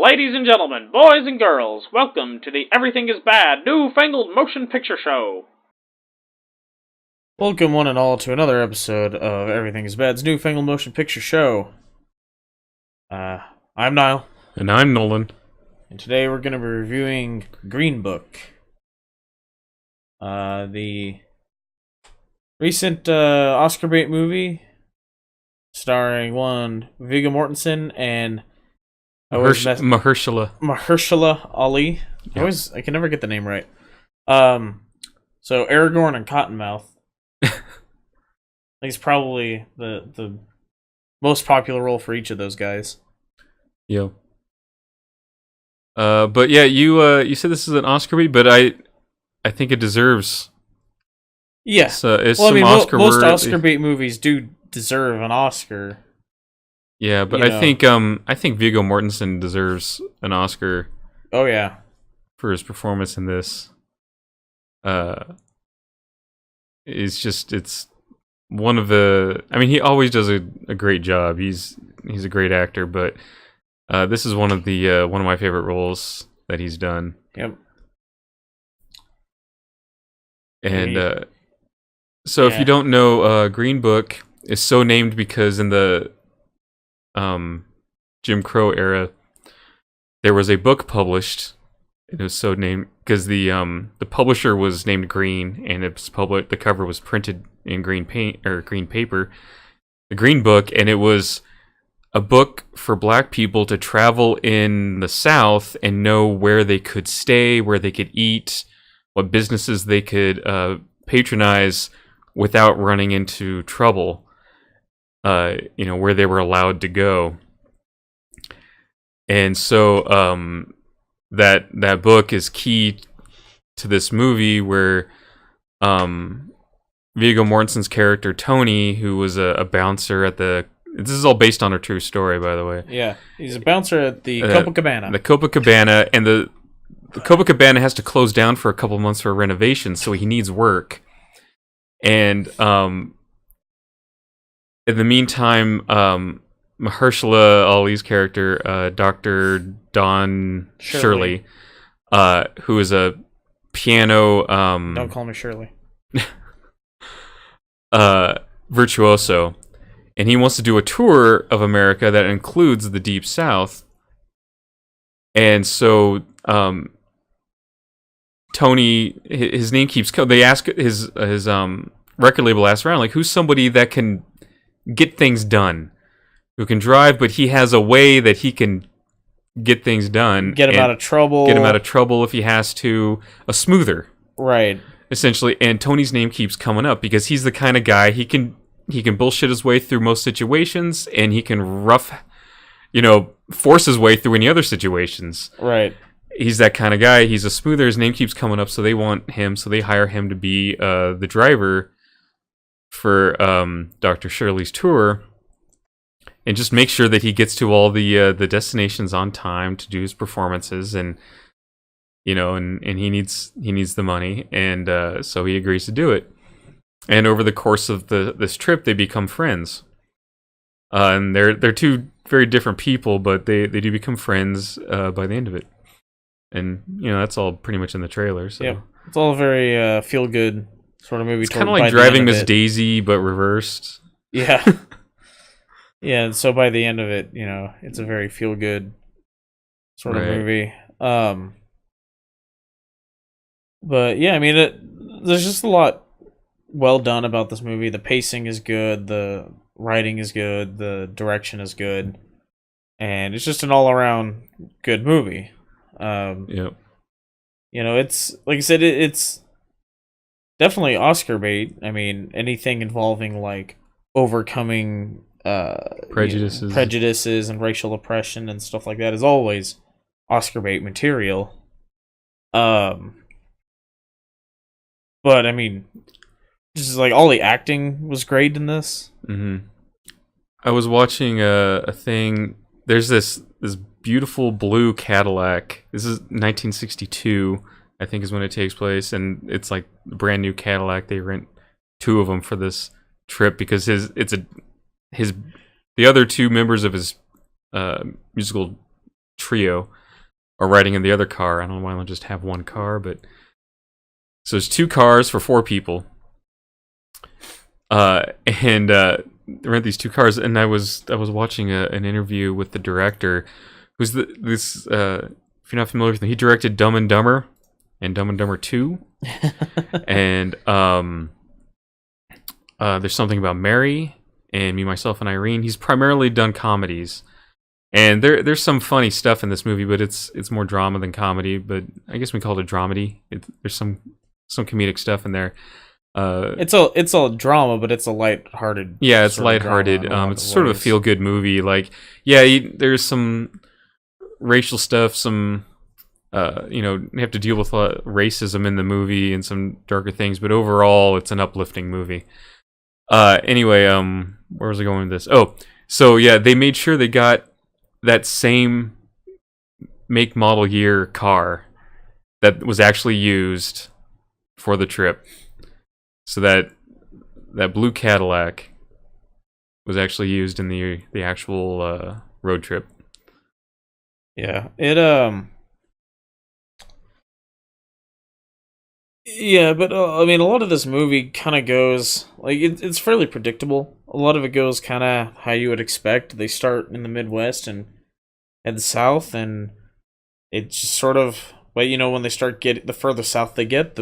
Ladies and gentlemen, boys and girls, welcome to the Everything is Bad New Fangled Motion Picture Show. Welcome one and all to another episode of Everything is Bad's New Fangled Motion Picture Show. I'm Niall. And I'm Nolan. And today we're going to be reviewing Green Book. The recent Oscar bait movie starring Viggo Mortensen and Mahershala Ali. Yep. I can never get the name right. So Aragorn and Cottonmouth. I think it's probably the most popular role for each of those guys. Yeah. But yeah, you said this is an Oscar bait, but I think it deserves. Yeah. It's well, I some mean, Oscar most worthy. Oscar bait movies do deserve an Oscar. Yeah, but I think Viggo Mortensen deserves an Oscar. Oh yeah. For his performance in this. It's one of the. I mean, he always does a great job. He's a great actor, but this is one of my favorite roles that he's done. Yep. And so, if you don't know, Green Book is so named because in the Jim Crow era, there was a book published. It was so named because the publisher was named Green, and it's public. The cover was printed in green paint or green paper, the Green Book, and it was a book for Black people to travel in the South and know where they could stay, where they could eat, what businesses they could patronize without running into trouble. Where they were allowed to go, and so that book is key to this movie where Viggo Mortensen's character Tony, who was a bouncer at the. This is all based on a true story, by the way. Yeah, he's a bouncer at the Copacabana. The Copacabana, and the Copacabana has to close down for a couple months for renovation, so he needs work. And in the meantime, Mahershala Ali's character, Dr. Don Shirley, who is a piano... Don't call me Shirley. virtuoso. And he wants to do a tour of America that includes the Deep South. And so Tony, his name keeps... They ask his record label asks around, like, who's somebody that can get things done, who can drive, but he has a way that he can get things done, get him out of trouble if he has to, a smoother, right? Essentially, and Tony's name keeps coming up because he's the kind of guy he can bullshit his way through most situations, and he can force his way through any other situations. Right. He's that kind of guy. He's a smoother. His name keeps coming up, so they want him. So they hire him to be the driver for Dr. Shirley's tour, and just make sure that he gets to all the destinations on time to do his performances, and and he needs the money, and so he agrees to do it. And over the course of this trip, they become friends, and they're two very different people, but they do become friends by the end of it. And that's all pretty much in the trailer. So yeah, it's all very feel good sort of movie. It's kind of like Driving Miss Daisy, but reversed. Yeah. Yeah, and so by the end of it, it's a very feel good sort of movie. But yeah, I mean, there's just a lot well done about this movie. The pacing is good, the writing is good, the direction is good, and it's just an all around good movie. Yep. It's like I said, it's definitely Oscar bait. I mean, anything involving like overcoming prejudices and racial oppression and stuff like that is always Oscar bait material. But I mean, just like all the acting was great in this. Mm-hmm. I was watching a thing. There's this beautiful blue Cadillac. This is 1962, I think, is when it takes place, and it's like a brand new Cadillac. They rent two of them for this trip because the other two members of his musical trio are riding in the other car. I don't know why I don't just have one car, but so there's 2 cars for 4 people. And they rent these 2 cars, and I was watching an interview with the director, who's if you're not familiar with him, he directed Dumb and Dumber and Dumb and Dumber 2, and there's something about Mary and Me, Myself, and Irene. He's primarily done comedies, and there's some funny stuff in this movie, but it's more drama than comedy. But I guess we call it a dramedy. There's some comedic stuff in there. It's a drama, but it's a lighthearted. Yeah, it's lighthearted. It's sort of a feel good movie. Like, yeah, there's some racial stuff, some you have to deal with racism in the movie and some darker things, but overall, it's an uplifting movie. Anyway, where was I going with this? Oh, so yeah, they made sure they got that same make, model, year car that was actually used for the trip. So that blue Cadillac was actually used in the actual road trip. Yeah, yeah, but I mean, a lot of this movie kind of goes like it's fairly predictable. A lot of it goes kind of how you would expect. They start in the Midwest and head south, and it's just sort of. But when they start the further south they get,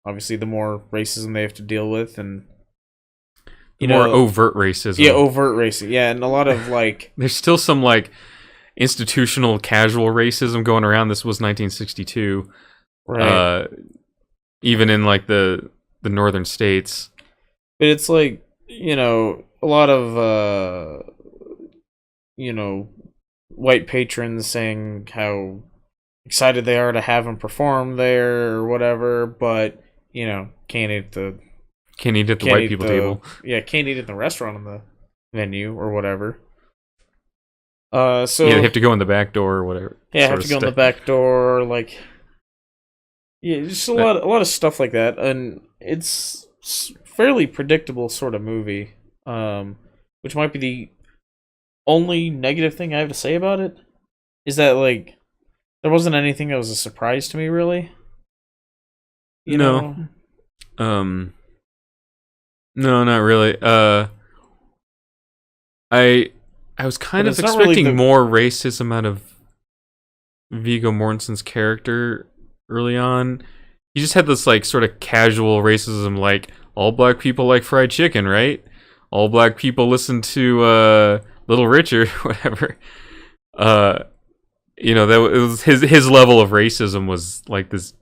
obviously the more racism they have to deal with, and more overt racism. Yeah, overt racism. Yeah, and a lot of like there's still some like institutional casual racism going around. This was 1962, right? Even in like the northern states. But it's like a lot of white patrons saying how excited they are to have him perform there or whatever, but can't eat at the white people table. Yeah, can't eat at the restaurant in the venue or whatever. So yeah, they have to go in the back door or whatever. Yeah, have to go in the back door, like just a lot of stuff like that, and it's fairly predictable sort of movie. Which might be the only negative thing I have to say about it is that like there wasn't anything that was a surprise to me, really. No, not really. I was kind of expecting really more racism out of Viggo Mortensen's character early on. He just had this like sort of casual racism, like all black people like fried chicken, right? All black people listen to Little Richard, whatever. That it was his level of racism was like this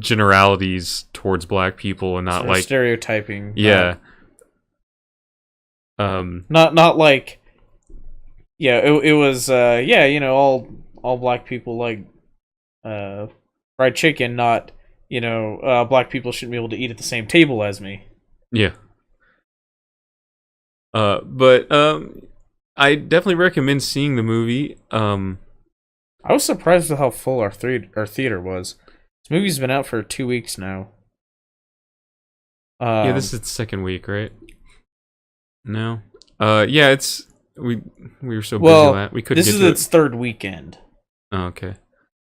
generalities towards black people and not sort of like stereotyping. Yeah. Not like. Yeah, it was. All black people like fried chicken. Not black people shouldn't be able to eat at the same table as me. Yeah. But I definitely recommend seeing the movie. I was surprised with how full our theater was. This movie's been out for 2 weeks now. Yeah, this is the second week, right? No. Yeah, it's we were so busy that we couldn't. This is its third weekend. Oh, okay.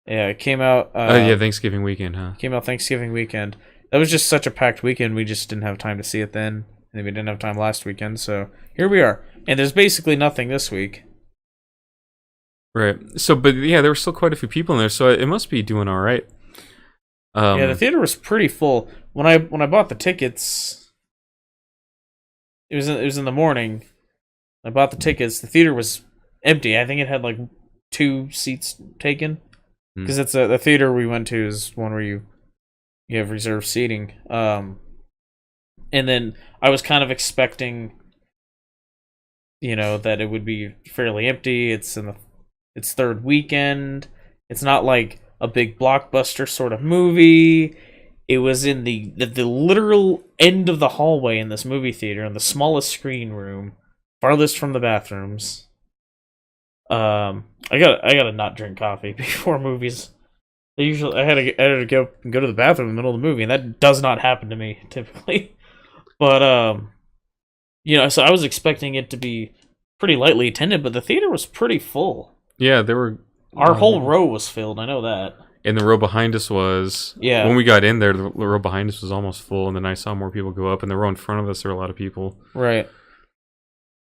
Yeah, it came out. Yeah, Thanksgiving weekend, huh? Came out Thanksgiving weekend. That was just such a packed weekend. We just didn't have time to see it then, and we didn't have time last weekend. So here we are, and there's basically nothing this week. Right. So, but yeah, there were still quite a few people in there, so it must be doing all right. Yeah, the theater was pretty full when I bought the tickets. It was in the morning. I bought the tickets. The theater was empty. I think it had like 2 seats taken because it's the theater we went to is one where you have reserved seating. And then I was kind of expecting, that it would be fairly empty. It's in its third weekend. It's not like a big blockbuster sort of movie. It was in the literal end of the hallway in this movie theater, in the smallest screen room, farthest from the bathrooms. I gotta not drink coffee before movies. I had to go to the bathroom in the middle of the movie, and that does not happen to me typically. But so I was expecting it to be pretty lightly attended, but the theater was pretty full. Yeah, there were Our whole row was filled. I know that. And the row behind us was... Yeah. When we got in there, the row behind us was almost full, and then I saw more people go up, and the row in front of us, there were a lot of people. Right.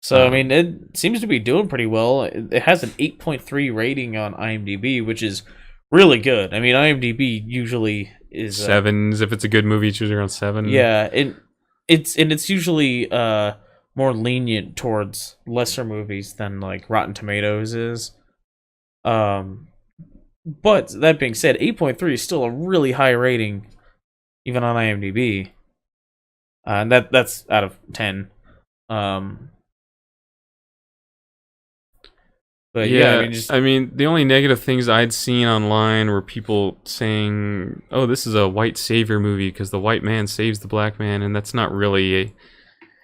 So, I mean, it seems to be doing pretty well. It has an 8.3 rating on IMDb, which is really good. I mean, IMDb usually is... Sevens. If it's a good movie, it's usually around 7. Yeah, it's usually more lenient towards lesser movies than, like, Rotten Tomatoes is. But that being said, 8.3 is still a really high rating, even on IMDb. And that's out of 10. But yeah, I mean, the only negative things I'd seen online were people saying, "Oh, this is a white savior movie because the white man saves the black man," and that's not really.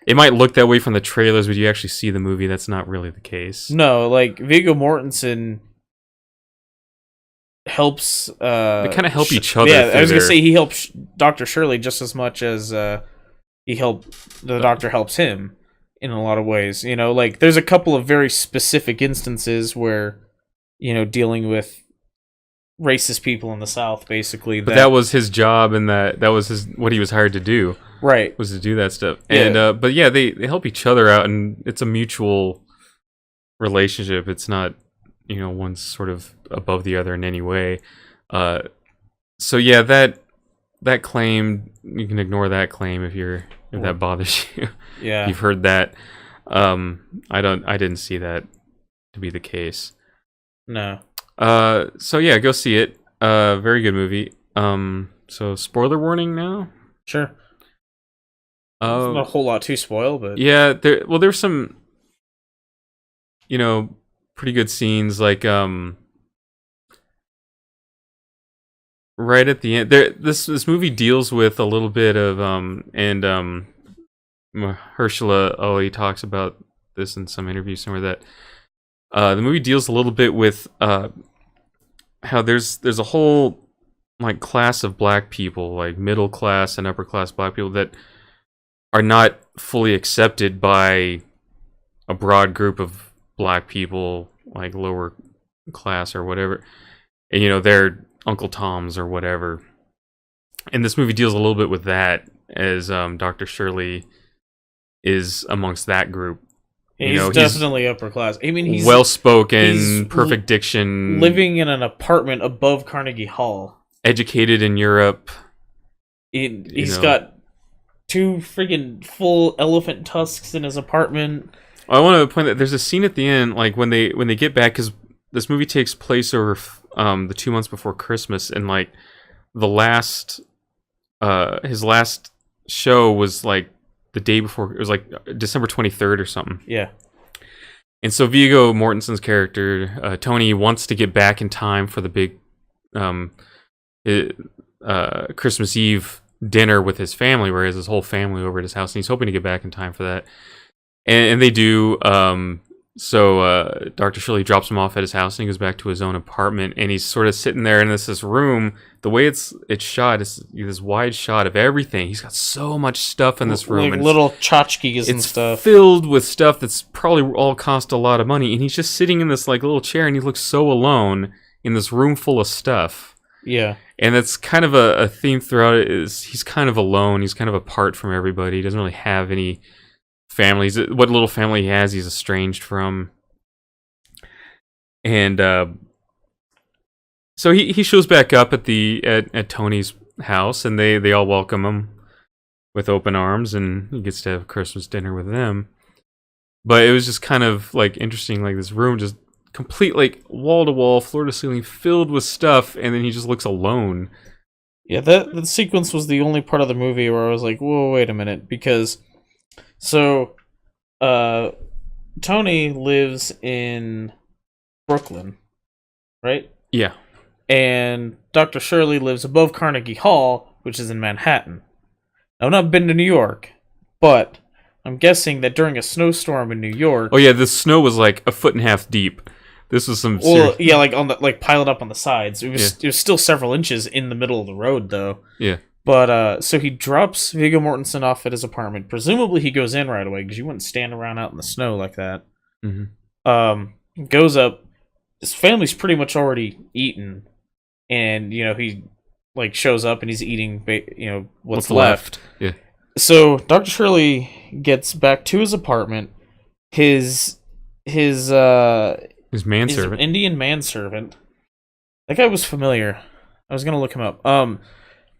It might look that way from the trailers, but you actually see the movie. That's not really the case. No, like Viggo Mortensen helps. They kind of help each other. Yeah, I was gonna say he helps Dr. Shirley just as much as the doctor helps him in a lot of ways. You know, like there's a couple of very specific instances where, you know, dealing with racist people in the South, basically. But that was his job, and that was what he was hired to do. Right, was to do that stuff. Yeah. And but yeah, they help each other out, and it's a mutual relationship. It's not, you know, one's sort of above the other in any way. So yeah, that claim, you can ignore that claim if that bothers you. Yeah, You've heard that. I didn't see that to be the case. No. So yeah, go see it. Very good movie. So spoiler warning now. Sure. Not a whole lot to spoil, but yeah, there's some, you know, pretty good scenes, like right at the end. This movie deals with a little bit of Mahershala Ali talks about this in some interview somewhere, that the movie deals a little bit with how there's a whole like class of black people, like middle class and upper class black people, that are not fully accepted by a broad group of black people, like lower class or whatever. And, you know, they're Uncle Toms or whatever. And this movie deals a little bit with that, as Dr. Shirley is amongst that group. He's definitely upper class. I mean, he's well-spoken, perfect diction. Living in an apartment above Carnegie Hall. Educated in Europe. He's got 2 freaking full elephant tusks in his apartment. I want to point that there's a scene at the end, like when they get back, because this movie takes place over the 2 months before Christmas, and like the last his last show was like the day before. It was like December 23rd or something. Yeah. And so Viggo Mortensen's character Tony wants to get back in time for the big Christmas Eve dinner with his family, where he has his whole family over at his house, and he's hoping to get back in time for that. And they do. So Dr. Shirley drops him off at his house, and he goes back to his own apartment, and he's sort of sitting there in this room. The way it's shot is this wide shot of everything. He's got so much stuff in this room, like and little tchotchkes and stuff. It's filled with stuff that's probably all cost a lot of money, and he's just sitting in this like little chair, and he looks so alone in this room full of stuff. Yeah. And that's kind of a theme throughout it, is he's kind of alone. He's kind of apart from everybody. He doesn't really have any families. What little family he has, he's estranged from. And so he shows back up at Tony's house, and they all welcome him with open arms, and he gets to have Christmas dinner with them. But it was just kind of like interesting, like this room just complete, like wall to wall, floor to ceiling, filled with stuff, and then he just looks alone. Yeah, that sequence was the only part of the movie where I was like, whoa, wait a minute, because so Tony lives in Brooklyn, right? Yeah. And Dr. Shirley lives above Carnegie Hall, which is in Manhattan. Now, I've not been to New York, but I'm guessing that during a snowstorm in New York... Oh yeah, the snow was like 1.5 feet deep. This was some well, yeah, like on the piled up on the sides. It was still several inches in the middle of the road, though. Yeah. But so he drops Viggo Mortensen off at his apartment. Presumably he goes in right away, because you wouldn't stand around out in the snow like that. Mm-hmm. Goes up, his family's pretty much already eaten, and he like shows up and he's eating what's left. Yeah. So Dr. Shirley gets back to his apartment. His manservant, Indian manservant. That guy was familiar. I was gonna look him up.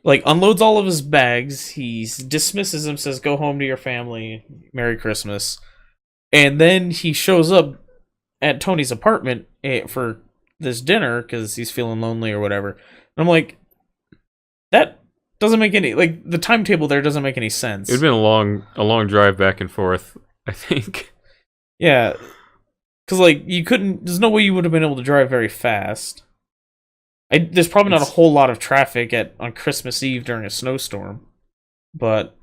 Like unloads all of his bags. He dismisses him, says, "Go home to your family. Merry Christmas." And then he shows up at Tony's apartment for this dinner because he's feeling lonely or whatever. And I'm like, that doesn't make any the timetable there doesn't make any sense. It'd been a long drive back and forth, I think. Yeah, because you couldn't. There's no way you would have been able to drive very fast. There's probably not a whole lot of traffic on Christmas Eve during a snowstorm, but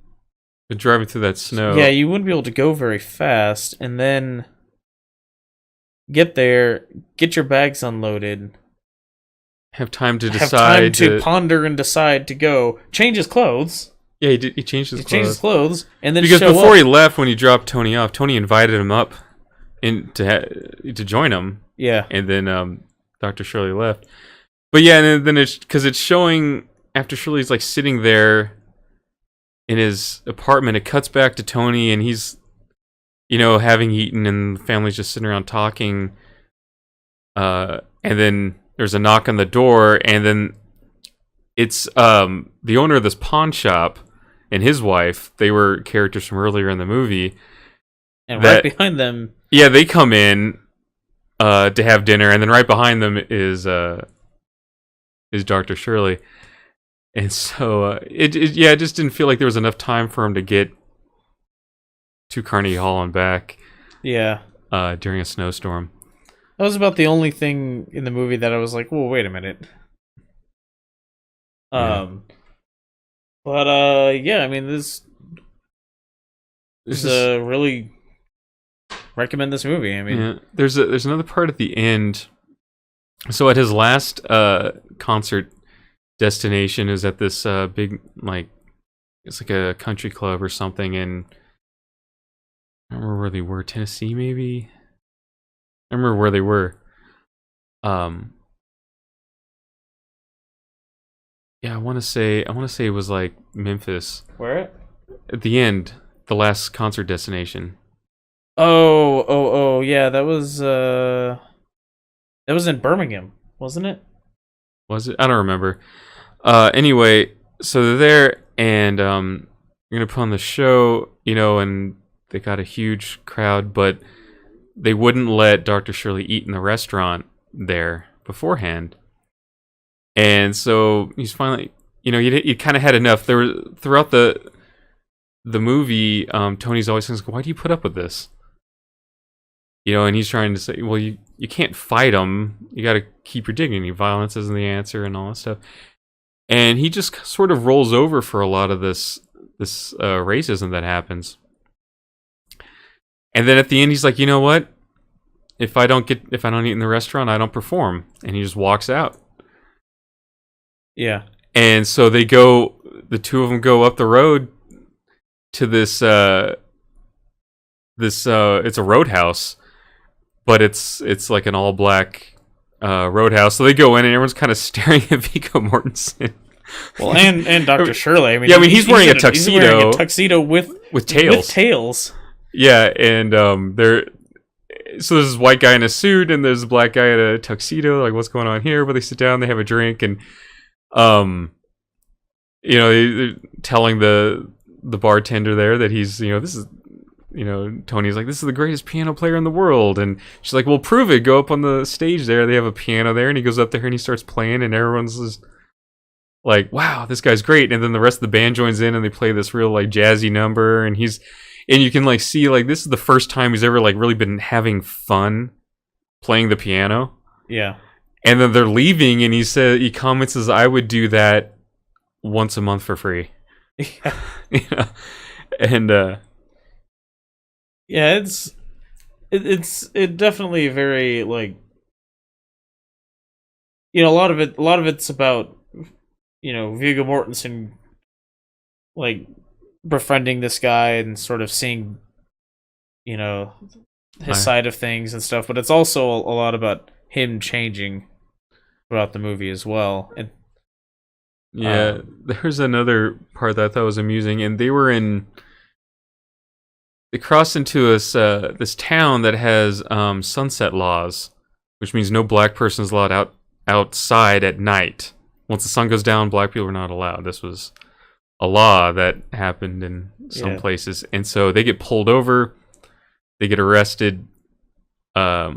driving through that snow. Yeah, you wouldn't be able to go very fast, and then get there, get your bags unloaded, have time to decide, have time to ponder and decide to go, change his clothes. Yeah, he changed his clothes, and then because before he left, when he dropped Tony off, Tony invited him up to join him. Yeah, and then Dr. Shirley left. But yeah, and then it's showing after Shirley's sitting there in his apartment. It cuts back to Tony, and he's having eaten, and the family's just sitting around talking. And then there's a knock on the door, and then it's the owner of this pawn shop and his wife. They were characters from earlier in the movie, and right behind them, yeah, they come in to have dinner, and then right behind them is Dr. Shirley. And so it just didn't feel like there was enough time for him to get to Carnegie Hall and back. Yeah. During a snowstorm. That was about the only thing in the movie that I was like, "Whoa, wait a minute." Yeah. But yeah, I mean, this is really recommend this movie. I mean, yeah, there's another part at the end. So at his last concert destination is at this big it's like a country club or something in, I don't remember where they were, Tennessee maybe. I remember where they were. Yeah, I want to say it was Memphis. Where? At the end, the last concert destination. Oh, yeah, that was in Birmingham, wasn't it? Was it? I don't remember. Anyway, so they're there, and you're gonna put on the show, and they got a huge crowd, but they wouldn't let Dr. Shirley eat in the restaurant there beforehand. And so he's finally, he kind of had enough. There were throughout the movie, Tony's always saying, "Why do you put up with this?" And he's trying to say, "Well, you can't fight them. You got to keep your dignity. Violence isn't the answer, and all that stuff." And he just sort of rolls over for a lot of this racism that happens. And then at the end, he's like, "You know what? If I don't eat in the restaurant, I don't perform." And he just walks out. Yeah. And so the two of them go up the road to this it's a roadhouse, but it's like an all black roadhouse. So they go in, and everyone's kind of staring at Viggo Mortensen. Well, and Dr. Shirley. I mean, yeah, he's wearing a tuxedo. He's wearing a tuxedo with tails. With tails. Yeah, and so there's this white guy in a suit, and there's a black guy in a tuxedo. Like, what's going on here? But they sit down, they have a drink, and they're telling the bartender there that he's, this is, Tony's like, "This is the greatest piano player in the world," and she's like, "Well, prove it. Go up on the stage there. They have a piano there," and he goes up there and he starts playing, and everyone's just like, "Wow, this guy's great." And then the rest of the band joins in, and they play this real jazzy number, and you can see this is the first time he's ever really been having fun playing the piano. Yeah. And then they're leaving, and he comments as, "I would do that once a month for free." Yeah. And yeah, it's definitely very a lot of it's about Viggo Mortensen befriending this guy and sort of seeing his side of things and stuff, but it's also a lot about him changing throughout the movie as well. And Yeah, there's another part that I thought was amusing, and they crossed into this town that has sunset laws, which means no black person is allowed outside at night. Once the sun goes down, black people are not allowed. This was a law that happened in some places, and so they get pulled over, they get arrested. Well,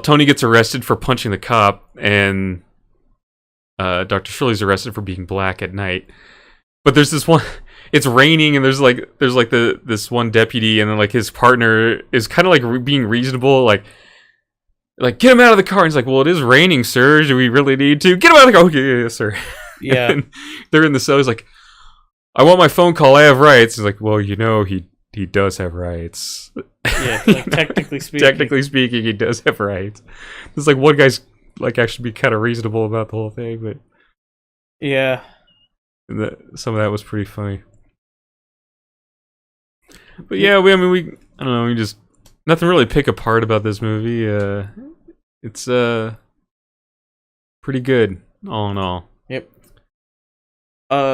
Tony gets arrested for punching the cop, and Dr. Shirley's arrested for being black at night. But there's this one. It's raining, and there's this one deputy, and then like his partner is kind of like being reasonable, like get him out of the car. And he's like, "Well, it is raining, sir. Do we really need to get him out of the car?" Okay, yes, sir. Yeah. And they're in the cell. He's like, "I want my phone call. I have rights." He's like, "Well, he does have rights." Yeah, like technically speaking, he does have rights. There's like one guy's like actually be kind of reasonable about the whole thing, but yeah, some of that was pretty funny. But yeah, I don't know, we just nothing really pick apart about this movie. It's pretty good all in all. Yep.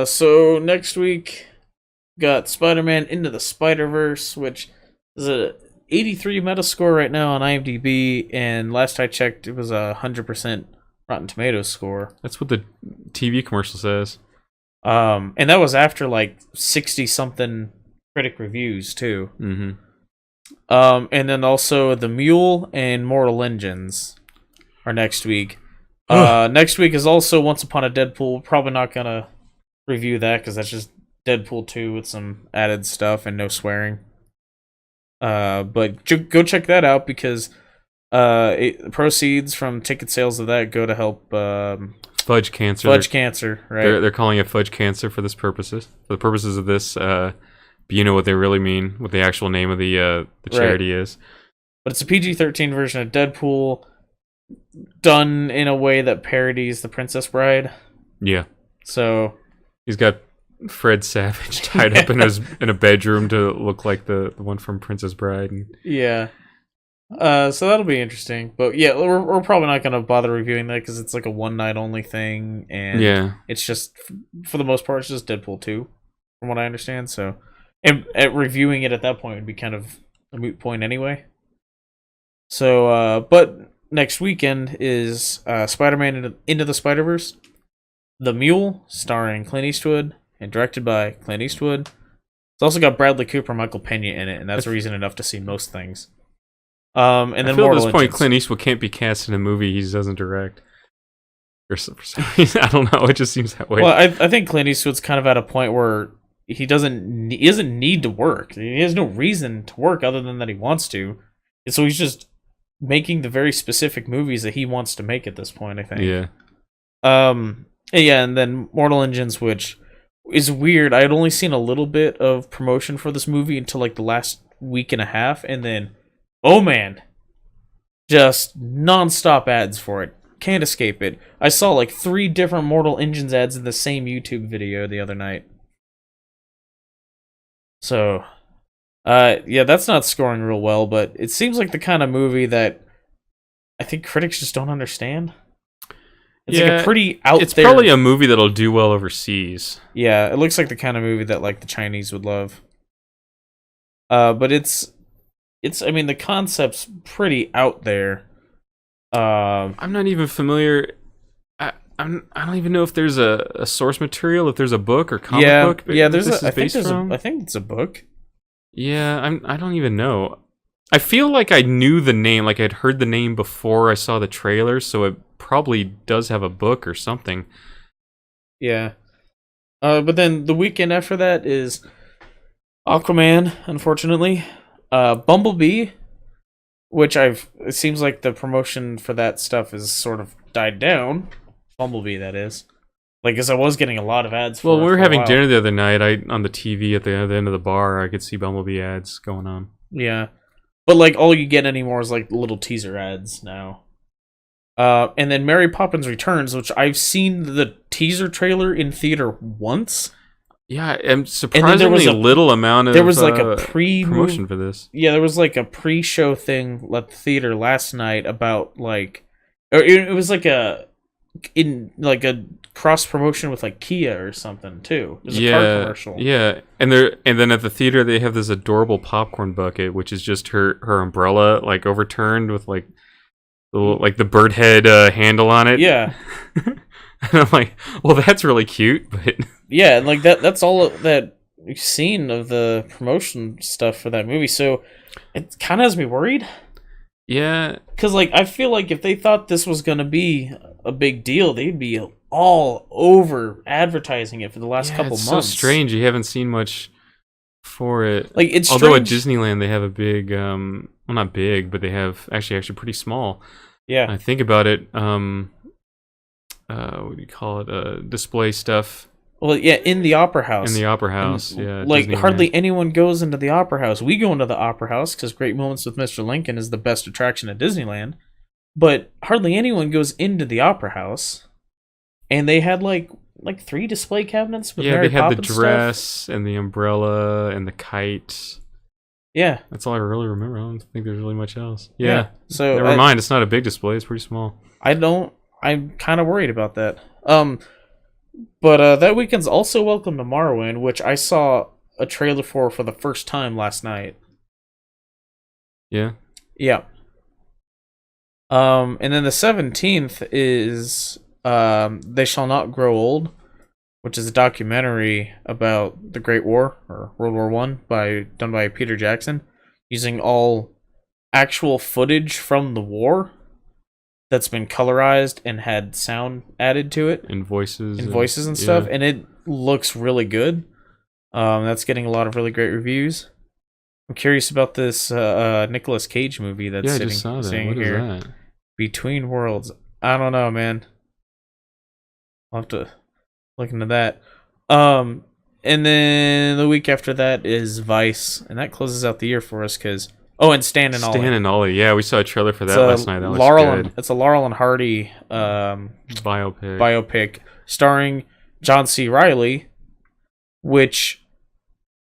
So next week got Spider-Man Into the Spider-Verse, which is a 83 Metascore right now on IMDb, and last I checked, it was a 100% Rotten Tomatoes score. That's what the TV commercial says. And that was after like 60-something critic reviews too. Mm-hmm. And then also The Mule and Mortal Engines are next week. Next week is also Once Upon a Deadpool. Probably not gonna review that because that's just Deadpool 2 with some added stuff and no swearing. But go check that out because proceeds from ticket sales of that go to help Fudge Cancer. Fudge Cancer, right? They're calling it Fudge Cancer for the purposes of this. But you know what they really mean, what the actual name of the charity is. But it's a PG-13 version of Deadpool, done in a way that parodies The Princess Bride. Yeah. So he's got Fred Savage tied up in a bedroom to look like the one from Princess Bride. Yeah. So that'll be interesting. But yeah, we're probably not going to bother reviewing that because it's like a one night only thing, and it's just for the most part it's just Deadpool 2, from what I understand. So, and reviewing it at that point would be kind of a moot point anyway. So, but next weekend is Spider-Man Into the Spider-Verse, The Mule, starring Clint Eastwood and directed by Clint Eastwood. It's also got Bradley Cooper and Michael Pena in it, and that's reason enough to see most things. And then I feel Mortal at this point Engines. Clint Eastwood can't be cast in a movie he doesn't direct. Or for some reason, I don't know. It just seems that way. Well, I think Clint Eastwood's kind of at a point where he doesn't need to work. He has no reason to work other than that he wants to. And so he's just making the very specific movies that he wants to make at this point, I think. Yeah. Yeah, and then Mortal Engines, which is weird. I had only seen a little bit of promotion for this movie until like the last week and a half, and then, oh man, just non-stop ads for it. Can't escape it. I saw like 3 different Mortal Engines ads in the same YouTube video the other night. So, yeah, that's not scoring real well, but it seems like the kind of movie that I think critics just don't understand. It's like a pretty out there... It's probably a movie that'll do well overseas. Yeah, it looks like the kind of movie that like the Chinese would love. But it's I mean, the concept's pretty out there. I'm not even familiar. I don't even know if there's a source material, if there's a book or comic book. Yeah, I think it's a book. Yeah, I don't even know. I feel like I knew the name, like I'd heard the name before I saw the trailer, so it probably does have a book or something. Yeah. But then the weekend after that is Aquaman, unfortunately. Bumblebee, which it seems like the promotion for that stuff is sort of died down. Bumblebee, that is. Like, as I was getting a lot of ads for. Well, we were having dinner the other night. On the TV at the other end of the bar, I could see Bumblebee ads going on. Yeah. But, like, all you get anymore is, like, little teaser ads now. And then Mary Poppins Returns, which I've seen the teaser trailer in theater once. Yeah, and surprisingly little amount of there was like a promotion for this. Yeah, there was like a pre-show thing at the theater last night about like, or it was like a cross promotion with like Kia or something too. It was a car commercial. Yeah, and then at the theater they have this adorable popcorn bucket, which is just her umbrella like overturned with like the bird head handle on it. Yeah. And I'm like, well, that's really cute, but yeah, and like that's all that we've seen of the promotion stuff for that movie. So it kind of has me worried. Yeah, because like I feel like if they thought this was gonna be a big deal, they'd be all over advertising it for the last couple months. It's so strange. You haven't seen much for it. Like it's although strange. At Disneyland they have a big, well, not big, but they have actually pretty small. Yeah, I think about it. What do you call it? Display stuff. Well, yeah, in the Opera House. In the Opera House, yeah. Like, Disneyland. hardly anyone goes into the Opera House. We go into the Opera House because Great Moments with Mr. Lincoln is the best attraction at Disneyland. But hardly anyone goes into the Opera House. And they had, like 3 display cabinets with Mary Poppins they had the dress stuff. and the umbrella and the kite. Yeah. That's all I really remember. I don't think there's really much else. Yeah. So never mind. It's not a big display. It's pretty small. I'm kind of worried about that. But that weekend's also Welcome to Morrowind, which I saw a trailer for the first time last night. Yeah? Yeah. And then the 17th is They Shall Not Grow Old, which is a documentary about the Great War, or World War I, done by Peter Jackson, using all actual footage from the war that's been colorized and had sound added to it. And voices. And stuff. And it looks really good. That's getting a lot of really great reviews. I'm curious about this Nicolas Cage movie that's I just saw that. What is that? Between Worlds. I don't know, man. I'll have to look into that. And then the week after that is Vice. And that closes out the year for us because... Oh, and Stan and Ollie. Stan and Ollie, yeah, we saw a trailer for that last night. That looks good. It's a Laurel and Hardy biopic starring John C. Reilly, which,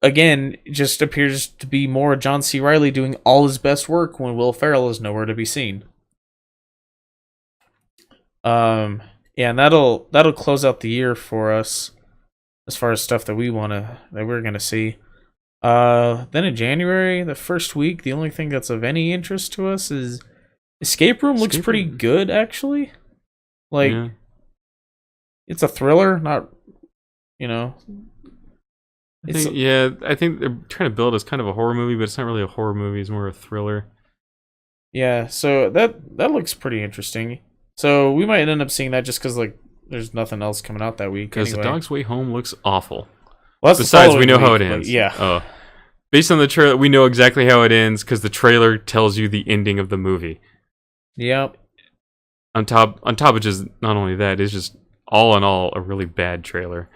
again, just appears to be more John C. Reilly doing all his best work when Will Ferrell is nowhere to be seen. Yeah, and that'll close out the year for us as far as stuff that we're gonna see. Then in January, the first week, the only thing that's of any interest to us is Escape Room. Looks pretty good, actually. Like, it's a thriller, not, I think they're trying to build it as kind of a horror movie, but it's not really a horror movie. It's more a thriller. Yeah, so that looks pretty interesting. So we might end up seeing that just because, like, there's nothing else coming out that week. Because The Dog's Way Home looks awful. Well, besides, we know how it ends. Yeah. Oh. Based on the trailer, we know exactly how it ends because the trailer tells you the ending of the movie. Yep. On top of just not only that, it's just all in all a really bad trailer.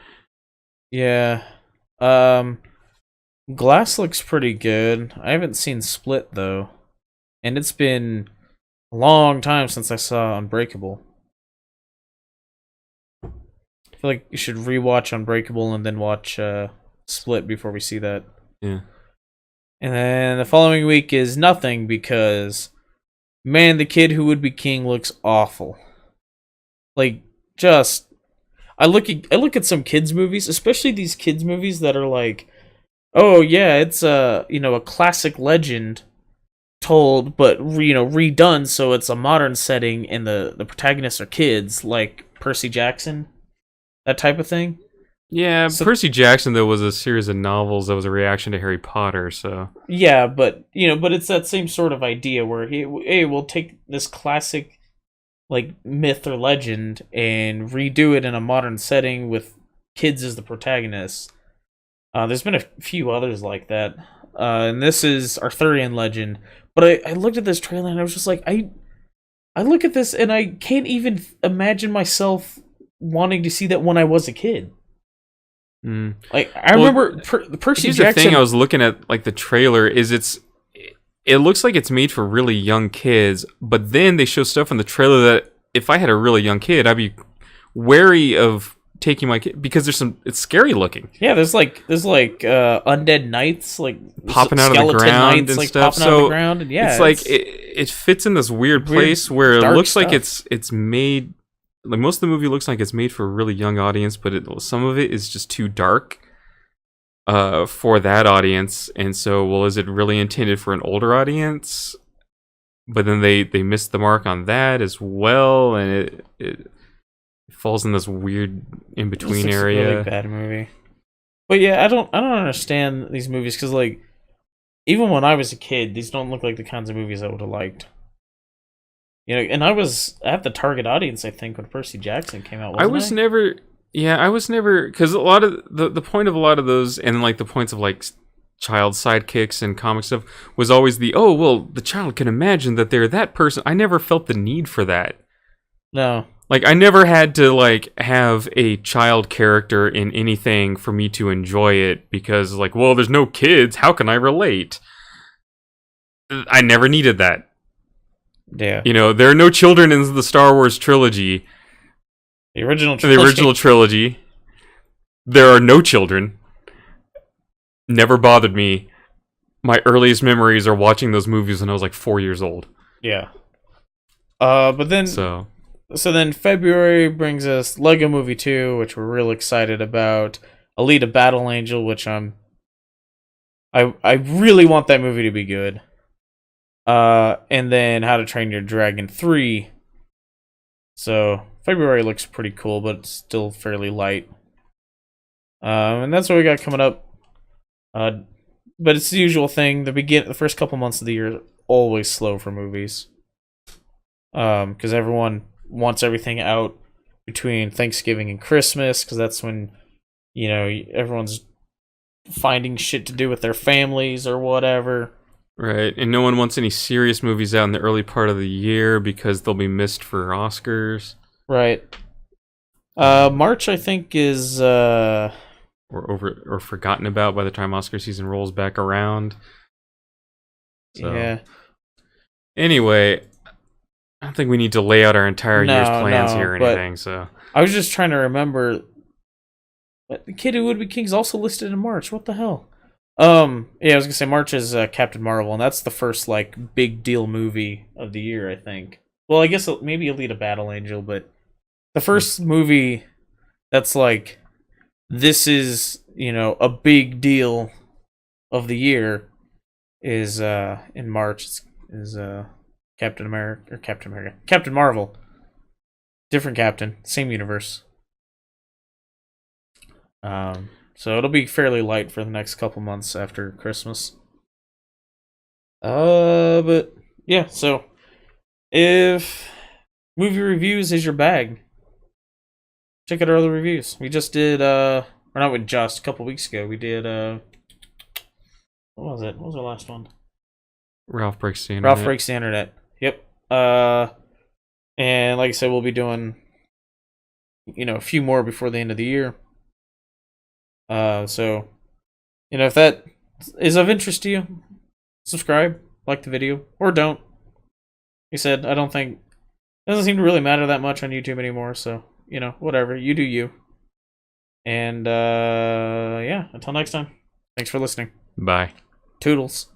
Yeah. Glass looks pretty good. I haven't seen Split though, and it's been a long time since I saw Unbreakable. I feel like you should rewatch Unbreakable and then watch Split before we see that. Yeah. And then the following week is nothing because, man, The Kid Who Would Be King looks awful. Like, just, I look at some kids movies, especially these kids movies that are like, oh yeah, it's a classic legend told, but redone so it's a modern setting and the protagonists are kids, like Percy Jackson, that type of thing. Yeah, so, Percy Jackson though was a series of novels that was a reaction to Harry Potter, so yeah, but it's that same sort of idea where we'll take this classic like myth or legend and redo it in a modern setting with kids as the protagonists. There's been a few others like that, and this is Arthurian legend. But I looked at this trailer and I was just like, I look at this and I can't even imagine myself wanting to see that when I was a kid. Like I remember Percy Jackson. The thing I was looking at, like the trailer, is it looks like it's made for really young kids, but then they show stuff in the trailer that if I had a really young kid, I'd be wary of taking my kid because it's scary looking. Yeah, there's undead knights like popping out of the ground knights, and like, stuff. Popping out of the ground, and yeah, it's like it fits in this weird place where it looks like it's made. Like most of the movie looks like it's made for a really young audience, but some of it is just too dark for that audience. And so, well, is it really intended for an older audience? But then they missed the mark on that as well, and it falls in this weird in between area. A really bad movie. But yeah, I don't understand these movies because like even when I was a kid, these don't look like the kinds of movies I would have liked. You know, and I was at the target audience, I think, when Percy Jackson came out. I was never, because a lot of the point of a lot of those, and like the points of like child sidekicks and comic stuff, was always the child can imagine that they're that person. I never felt the need for that. No. Like, I never had to, like, have a child character in anything for me to enjoy it, because, like, well, there's no kids, how can I relate? I never needed that. Yeah. You know, there are no children in the Star Wars trilogy. The original trilogy. The original trilogy. There are no children. Never bothered me. My earliest memories are watching those movies when I was, like, 4 years old. Yeah. But then... So then February brings us Lego Movie 2, which we're real excited about. Alita Battle Angel, which I really want that movie to be good. And then How to Train Your Dragon 3. So February looks pretty cool, but it's still fairly light. And that's what we got coming up. But it's the usual thing. The first couple months of the year are always slow for movies. Because everyone wants everything out between Thanksgiving and Christmas, because that's when, you know, everyone's finding shit to do with their families or whatever. Right, and no one wants any serious movies out in the early part of the year because they'll be missed for Oscars. Right. March, I think, is or forgotten about by the time Oscar season rolls back around. So. Yeah. Anyway, I don't think we need to lay out our entire year's plans here or anything. So I was just trying to remember. The Kid Who Would Be King is also listed in March. What the hell? Yeah, I was gonna say March is Captain Marvel, and that's the first like big deal movie of the year, I think. Well, I guess maybe Alita Battle Angel, but the first movie that's like this is, you know, a big deal of the year is in March. Is Captain Marvel. Different captain, same universe. So it'll be fairly light for the next couple months after Christmas. But yeah, so if movie reviews is your bag, check out our other reviews. We just did a couple weeks ago. We did what was it? What was our last one? Ralph Breaks the Internet. Yep. And like I said, we'll be doing, you know, a few more before the end of the year. So, you know, if that is of interest to you, subscribe, like the video, or don't. Like I said, it doesn't seem to really matter that much on YouTube anymore, so, you know, whatever, you do you. And, yeah, until next time, thanks for listening. Bye. Toodles.